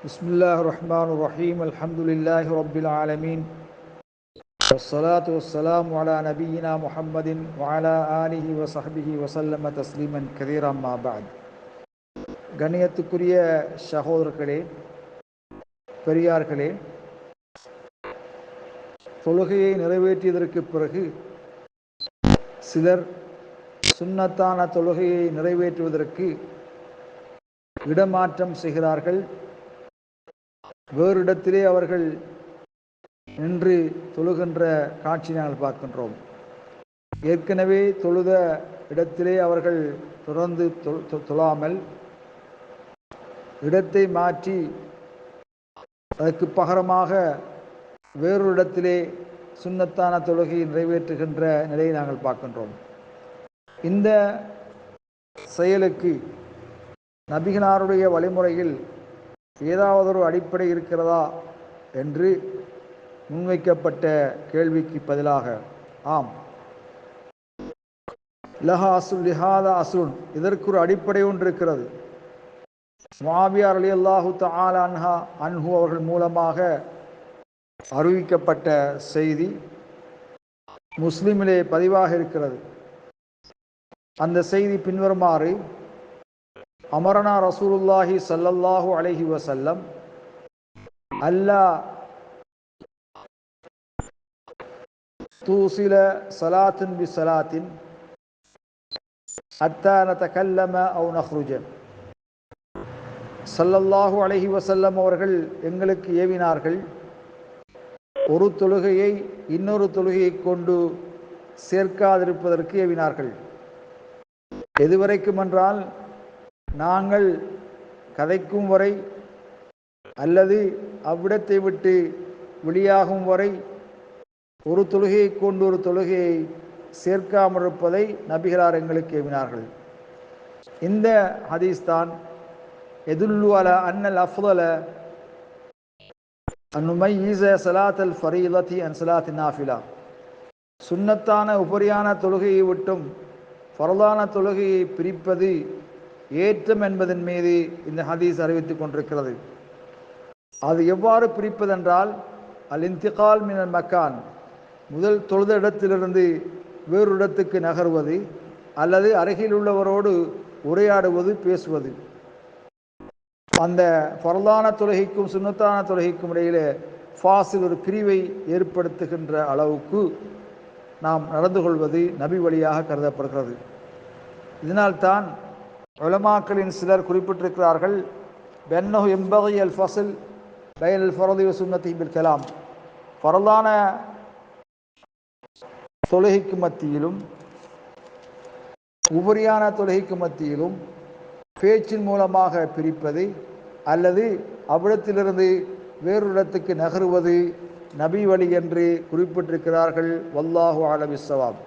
Bismillahirrahmanirrahim. Alhamdulillahi Rabbil Alameen. Wassalatu wassalamu ala nabiyyina Muhammadin wa ala alihi wa sahbihi wa sallama tasliman kathira amma ba'd. கண்ணியத்துக்குரிய சகோதரர்களே, பெரியார்களே, தொழுகையை நிறைவேற்றியதற்கு பிறகு சிலர் சுன்னத்தான தொழுகையை நிறைவேற்றுவதற்கு இடமாற்றம் செய்கிறார்கள். வேறு இடத்திலே அவர்கள் நின்று தொழுகின்ற காட்சி நாங்கள் பார்க்கின்றோம். ஏற்கனவே தொழுத இடத்திலே அவர்கள் தொடர்ந்து தொழாமல் இடத்தை மாற்றி அதற்கு பகரமாக வேறொரு இடத்திலே சுன்னத்தான தொழுகையை நிறைவேற்றுகின்ற நிலையை நாங்கள் பார்க்கின்றோம். இந்த செயலுக்கு நபிகளாருடைய வழிமுறையில் ஏதாவது ஒரு அடிப்படை இருக்கிறதா என்று முன்வைக்கப்பட்ட கேள்விக்கு பதிலாக ஆம், லஹா அசுல் லிஹாதா அசுன், இதற்கு ஒரு அடிப்படை ஒன்று இருக்கிறது. முஆவியா ரலியல்லாஹு தஆலா அன்ஹு அவர்கள் மூலமாக அறிவிக்கப்பட்ட செய்தி முஸ்லிமிலே பதிவாக இருக்கிறது. அந்த செய்தி பின்வருமாறு: அமரனா ரசூலுல்லாஹி ஸல்லல்லாஹு அலைஹி வஸல்லம் அல்லா தூசில ஸலாத்தின் பி ஸலாத்தின் ஹத்தா நதகல்லம அவ் நஹ்ருஜ. ஸல்லல்லாஹு அலைஹி வஸல்லம் அவர்கள் எங்களுக்கு ஏவினார்கள், ஒரு தொழுகையை இன்னொரு தொழுகையை கொண்டு சேர்க்காதிருப்பதற்கு ஏவினார்கள். எதுவரைக்கும் என்றால், நாங்கள் கதைக்கும் வரை அல்லது அவ்விடத்தை விட்டு வெளியாகும் வரை ஒரு தொழுகையை கொண்டு ஒரு தொழுகையை சேர்க்காமல் இருப்பதை நபிகளார் எங்களுக்கு ஏவினார்கள். இந்த ஹதீஸ் தான் எதுல்லு அலா அன்னல் அஃதல அன்னுமையிஸ ஸலாத்தல் ஃபரீலத்தி அன் ஸலாத்தின் நாஃபிலா. சுன்னத்தான உபரியான தொழுகையை விட்டும் ஃபர்லான தொழுகையை பிரிப்பது ஏற்றம் என்பதன் மீது இந்த ஹதீஸ் அறிவித்துக் கொண்டிருக்கிறது. அது எவ்வாறு பிரிப்பதென்றால், அல் இன்திகால் மினல் மக்கான், முதல் தொழுத இடத்திலிருந்து வேறு இடத்துக்கு நகர்வது அல்லது அருகில் உள்ளவரோடு உரையாடுவது, பேசுவது. அந்த ஃபர்லான தொழுகைக்கும் சுன்னத்தான தொழுகைக்கும் இடையிலே ஃபாசில், ஒரு பிரிவை ஏற்படுத்துகின்ற அளவுக்கு நாம் நடந்து கொள்வது நபி வழியாக கருதப்படுகிறது. இதனால்தான் உலமாக்களின் சிலர் குறிப்பிட்டிருக்கிறார்கள், பென்னஹு எம்பகி அல் ஃபஸ்ல் பைன் அல் ஃபர்தி வ சுன்னத்தி பில் கலாம். ஃபர்லான தொழுகைக்கு மத்தியிலும் உபரியான தொழுகைக்கு மத்தியிலும் பேச்சின் மூலமாக பிரிப்பது அல்லது அவ்விடத்திலிருந்து வேறு இடத்துக்கு நகருவது நபி வழி என்று குறிப்பிட்டிருக்கிறார்கள். வல்லாஹு அலம் பிஸ்ஸவாப்.